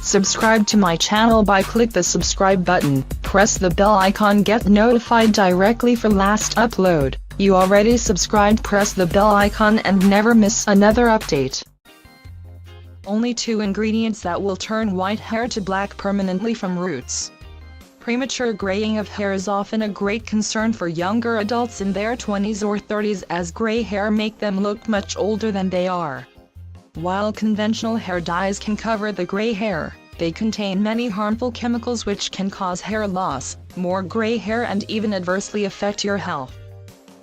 Subscribe to my channel by click the subscribe button, press the bell icon, get notified directly for last upload. You already subscribed, press the bell icon and never miss another update. Only 2 ingredients that will turn white hair to black permanently from roots. Premature graying of hair is often a great concern for younger adults in their 20s or 30s, as gray hair make them look much older than they are. While conventional hair dyes can cover the gray hair, they contain many harmful chemicals which can cause hair loss, more gray hair, and even adversely affect your health.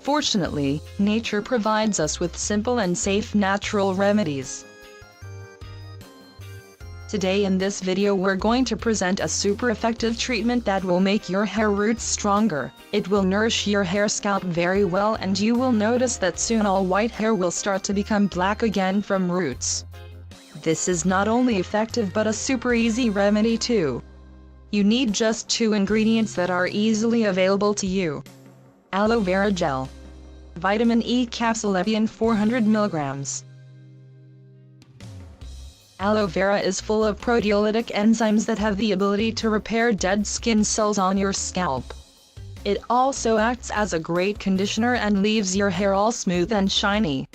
Fortunately, nature provides us with simple and safe natural remedies. Today in this video we're going to present a super effective treatment that will make your hair roots stronger. It will nourish your hair scalp very well, and you will notice that soon all white hair will start to become black again from roots. This is not only effective but a super easy remedy too. You need just 2 ingredients that are easily available to you. Aloe vera gel. Vitamin E capsule Evian 400 mg. Aloe vera is full of proteolytic enzymes that have the ability to repair dead skin cells on your scalp. It also acts as a great conditioner and leaves your hair all smooth and shiny.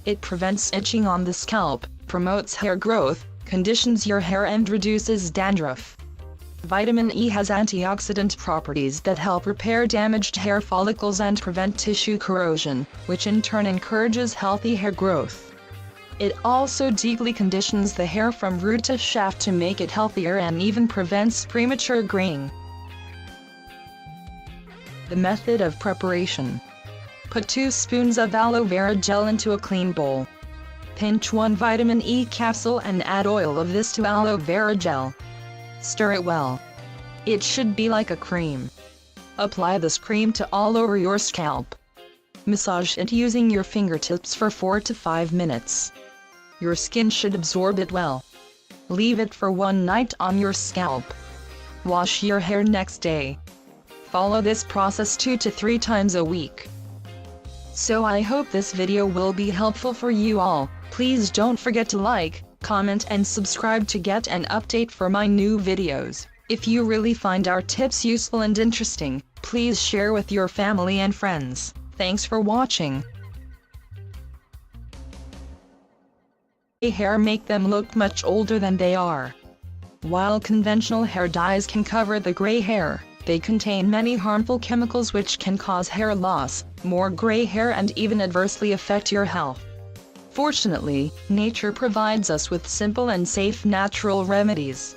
It prevents itching on the scalp, promotes hair growth, conditions your hair, and reduces dandruff. Vitamin E has antioxidant properties that help repair damaged hair follicles and prevent tissue corrosion, which in turn encourages healthy hair growth. It also deeply conditions the hair from root to shaft to make it healthier and even prevents premature graying. The method of preparation. Put 2 spoons of aloe vera gel into a clean bowl. Pinch 1 vitamin E capsule and add oil of this to aloe vera gel. Stir it well. It should be like a cream. Apply this cream to all over your scalp. Massage it using your fingertips for 4 to 5 minutes. Your skin should absorb it well. Leave it for 1 night on your scalp. Wash your hair next day. Follow this process 2 to 3 times a week. So I hope this video will be helpful for you all. Please don't forget to like, comment and subscribe to get an update for my new videos. If you really find our tips useful and interesting, please share with your family and friends. Thanks for watching. Hair make them look much older than they are. While conventional hair dyes can cover the gray hair, they contain many harmful chemicals which can cause hair loss, more gray hair, and even adversely affect your health. Fortunately, nature provides us with simple and safe natural remedies.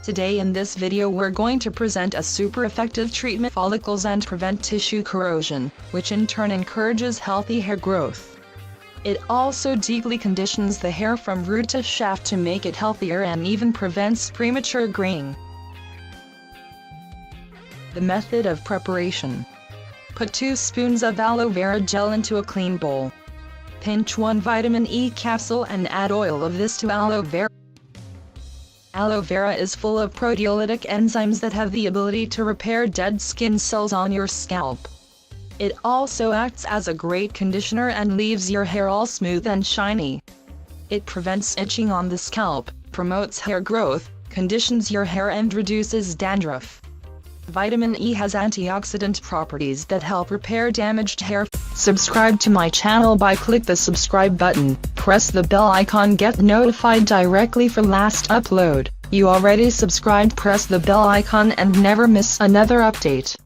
Today in this video we're going to present a super effective treatment for follicles and prevent tissue corrosion, which in turn encourages healthy hair growth. It also deeply conditions the hair from root to shaft to make it healthier and even prevents premature graying. The method of preparation. Put 2 spoons of aloe vera gel into a clean bowl. Pinch 1 vitamin E capsule and add oil of this to aloe vera. Aloe vera is full of proteolytic enzymes that have the ability to repair dead skin cells on your scalp. It also acts as a great conditioner and leaves your hair all smooth and shiny. It prevents itching on the scalp, promotes hair growth, conditions your hair, and reduces dandruff. Vitamin E has antioxidant properties that help repair damaged hair. Subscribe to my channel by click the subscribe button, press the bell icon, get notified directly for last upload. You already subscribed, press the bell icon and never miss another update.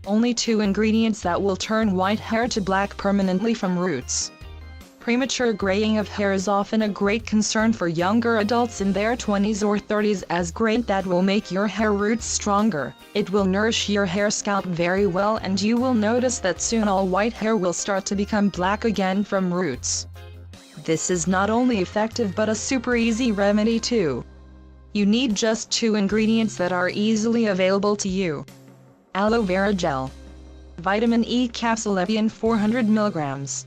Only 2 ingredients that will turn white hair to black permanently from roots. Premature graying of hair is often a great concern for younger adults in their 20s or 30s, as great that will make your hair roots stronger. It will nourish your hair scalp very well, and you will notice that soon all white hair will start to become black again from roots. This is not only effective but a super easy remedy too. You need just 2 ingredients that are easily available to you. Aloe vera gel. Vitamin E capsule Evian 400 mg.